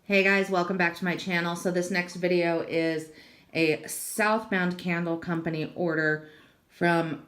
Hey guys, welcome back to my channel. So this next video is a Southbound Candle Company order from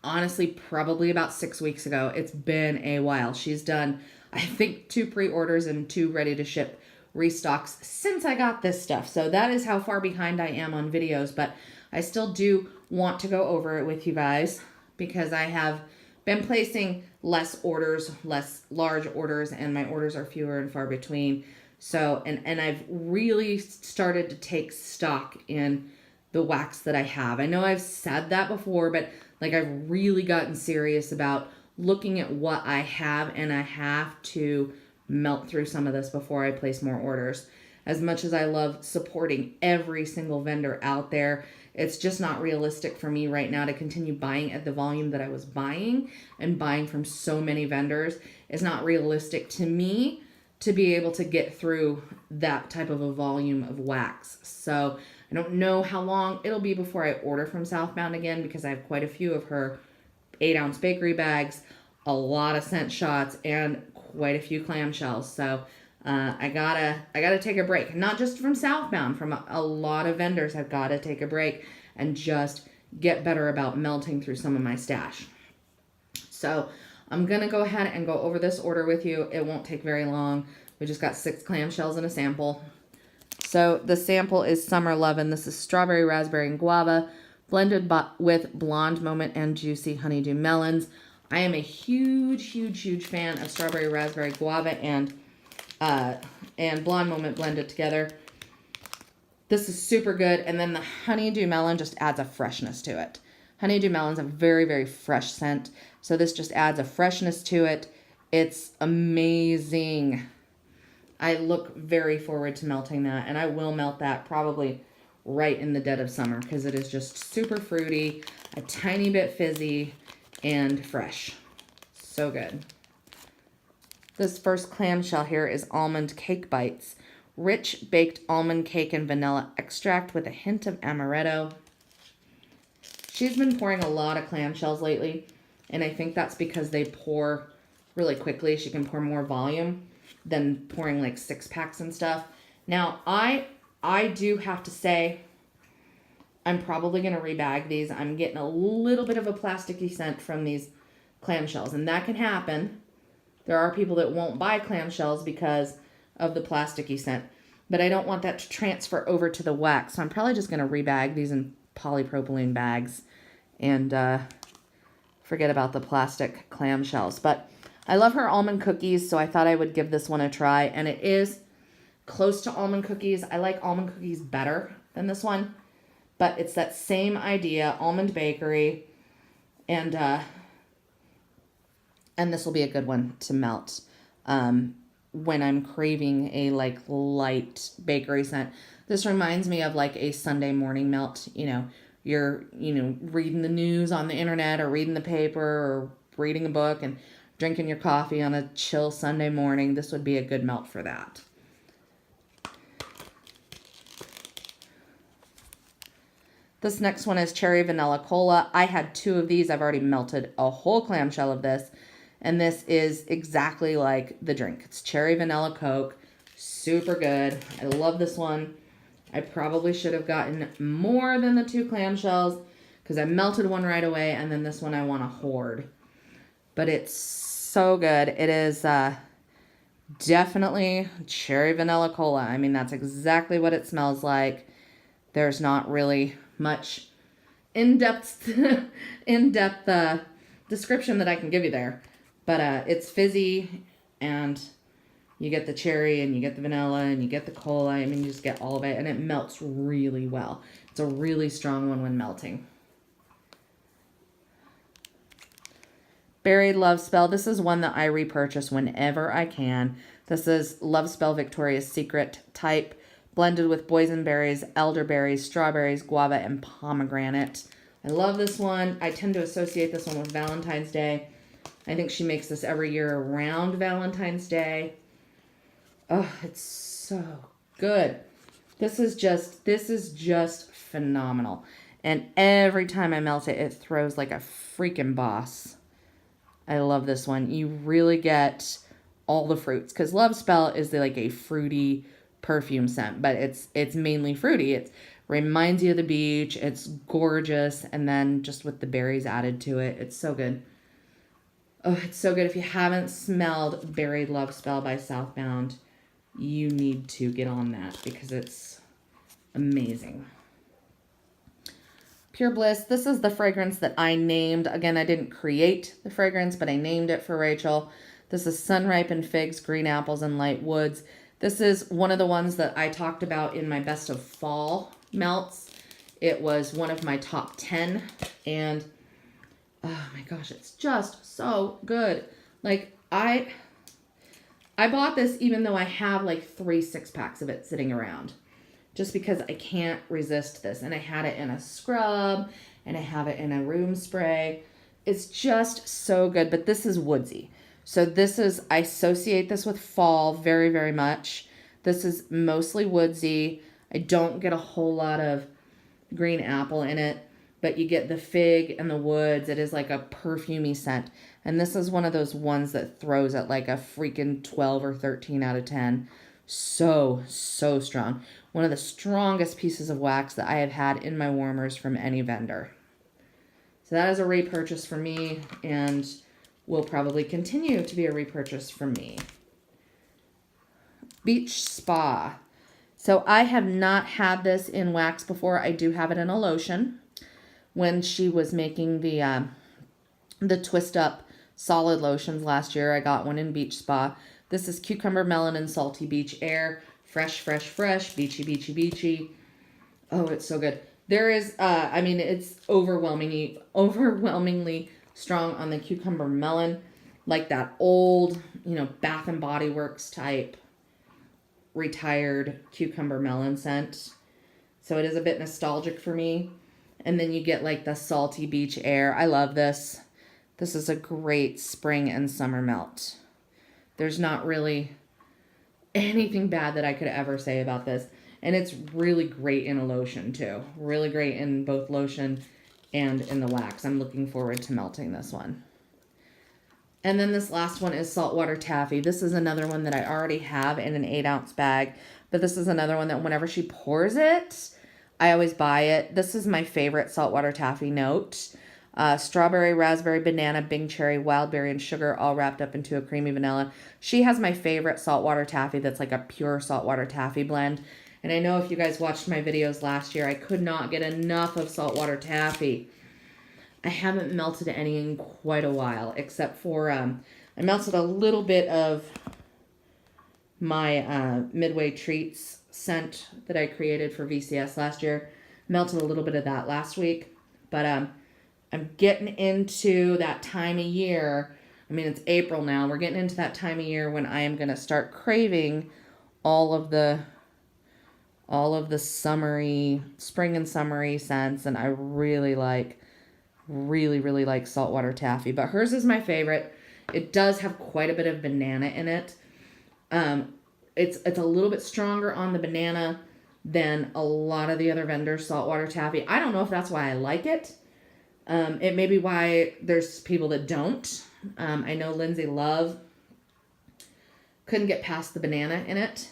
honestly probably about 6 weeks ago. It's been a while. She's done, I think, 2 pre-orders and 2 ready to ship restocks since I got this stuff. So that is how far behind I am on videos, but I still do want to go over it with you guys because I have been placing less orders, less large orders, and my orders are fewer and far between. So, and I've really started to take stock in the wax that I have. I know I've said that before, but like I've really gotten serious about looking at what I have, and I have to melt through some of this before I place more orders. As much as I love supporting every single vendor out there, it's just not realistic for me right now to continue buying at the volume that I was buying, and buying from so many vendors is not realistic to me to be able to get through that type of a volume of wax. So I don't know how long it'll be before I order from Southbound again, because I have quite a few of her 8-ounce bakery bags, a lot of scent shots, and quite a few clamshells. So I gotta take a break, not just from Southbound, from a lot of vendors. I've got to take a break and just get better about melting through some of my stash. So I'm going to go ahead and go over this order with you. It won't take very long. We just got 6 clamshells and a sample. So the sample is Summer Lovin'. This is strawberry, raspberry, and guava, blended with Blonde Moment and juicy honeydew melons. I am a huge fan of strawberry, raspberry, guava, and Blonde Moment blended together. This is super good. And then the honeydew melon just adds a freshness to it. Honeydew melon's a very fresh scent, so this just adds a freshness to it. It's amazing. I look very forward to melting that, and I will melt that probably right in the dead of summer because it is just super fruity, a tiny bit fizzy, and fresh. So good. This first clamshell here is Almond Cake Bites. Rich baked almond cake and vanilla extract with a hint of amaretto. She's been pouring a lot of clamshells lately, and I think that's because they pour really quickly. She can pour more volume than pouring like 6-packs and stuff. Now, I do have to say I'm probably going to rebag these. I'm getting a little bit of a plasticky scent from these clamshells, and that can happen. There are people that won't buy clamshells because of the plasticky scent, but I don't want that to transfer over to the wax, so I'm probably just going to rebag these in polypropylene bags and forget about the plastic clamshells. But I love her almond cookies, so I thought I would give this one a try, and it is close to almond cookies. I like almond cookies better than this one, but it's that same idea, almond bakery, and this will be a good one to melt when I'm craving a like light bakery scent. This reminds me of like a Sunday morning melt. You know, you're, reading the news on the internet or reading the paper or reading a book and drinking your coffee on a chill Sunday morning. This would be a good melt for that. This next one is Cherry Vanilla Cola. I had 2 of these. I've already melted a whole clamshell of this. And this is exactly like the drink. It's cherry vanilla Coke. Super good. I love this one. I probably should have gotten more than the 2 clamshells because I melted one right away, and then this one I want to hoard. But it's so good. It is definitely cherry vanilla cola. I mean, that's exactly what it smells like. There's not really much in-depth description that I can give you there. But it's fizzy, and you get the cherry, and you get the vanilla, and you get the cola. I mean, you just get all of it, and it melts really well. It's a really strong one when melting. Berry Love Spell. This is one that I repurchase whenever I can. This is Love Spell Victoria's Secret type, blended with boysenberries, elderberries, strawberries, guava, and pomegranate. I love this one. I tend to associate this one with Valentine's Day. I think she makes this every year around Valentine's Day. Oh, it's so good. This is just phenomenal. And every time I melt it, it throws like a freaking boss. I love this one. You really get all the fruits, because Love Spell is like a fruity perfume scent, but it's mainly fruity. It reminds you of the beach. It's gorgeous, and then just with the berries added to it, it's so good. Oh, it's so good. If you haven't smelled Berry Love Spell by Southbound, you need to get on that because it's amazing. Pure Bliss. This is the fragrance that I named. Again, I didn't create the fragrance, but I named it for Rachel. This is Sun-Ripened Figs, Green Apples, and Light Woods. This is one of the ones that I talked about in my Best of Fall melts. It was one of my top 10, and oh my gosh, it's just so good. Like, I bought this even though I have like 3 6-packs of it sitting around, just because I can't resist this. And I had it in a scrub, and I have it in a room spray. It's just so good, but this is woodsy. So this is, I associate this with fall very, very much. This is mostly woodsy. I don't get a whole lot of green apple in it, but you get the fig and the woods. It is like a perfumey scent. And this is one of those ones that throws at like a freaking 12 or 13 out of 10. So, so strong. One of the strongest pieces of wax that I have had in my warmers from any vendor. So that is a repurchase for me, and will probably continue to be a repurchase for me. Beach Spa. So I have not had this in wax before. I do have it in a lotion. When she was making the twist up solid lotions last year, I got one in Beach Spa. This is Cucumber Melon and Salty Beach Air. Fresh, fresh, fresh. Beachy, beachy, beachy. Oh, it's so good. There is, I mean, it's overwhelmingly strong on the Cucumber Melon. Like that old, Bath and Body Works type retired Cucumber Melon scent. So it is a bit nostalgic for me. And then you get like the Salty Beach Air. I love this. This is a great spring and summer melt. There's not really anything bad that I could ever say about this. And it's really great in a lotion too. Really great in both lotion and in the wax. I'm looking forward to melting this one. And then this last one is Saltwater Taffy. This is another one that I already have in an 8-ounce bag. But this is another one that whenever she pours it, I always buy it. This is my favorite Saltwater Taffy note. Strawberry, raspberry, banana, Bing cherry, wild berry, and sugar all wrapped up into a creamy vanilla. She has my favorite Saltwater Taffy that's like a pure Saltwater Taffy blend. And I know if you guys watched my videos last year, I could not get enough of Saltwater Taffy. I haven't melted any in quite a while, except for I melted a little bit of my Midway Treats scent that I created for VCS last year. Melted a little bit of that last week, but I'm getting into that time of year. I mean, it's April now. We're getting into that time of year when I am going to start craving all of the summery, spring and summery scents, and I really like Saltwater Taffy, but hers is my favorite. It does have quite a bit of banana in it. It's a little bit stronger on the banana than a lot of the other vendors' Saltwater Taffy. I don't know if that's why I like it. It may be why there's people that don't. I know Lindsay Love couldn't get past the banana in it.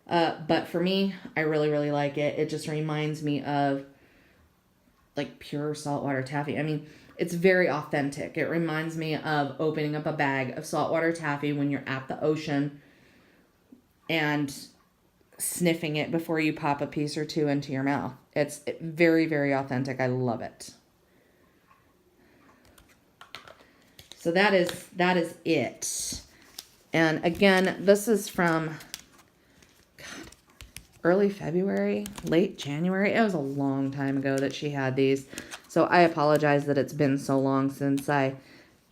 But for me, I really like it. It just reminds me of like pure Saltwater Taffy. I mean, it's very authentic. It reminds me of opening up a bag of Saltwater Taffy when you're at the ocean and sniffing it before you pop a piece or two into your mouth. It's very authentic. I love it. So that is it. And again, this is from early February, late January. It was a long time ago that she had these. So I apologize that it's been so long since I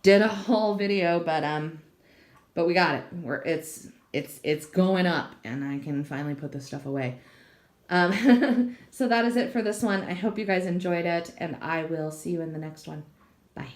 did a whole video, but we got it. It's going up, and I can finally put this stuff away. So that is it for this one. I hope you guys enjoyed it, and I will see you in the next one. Bye.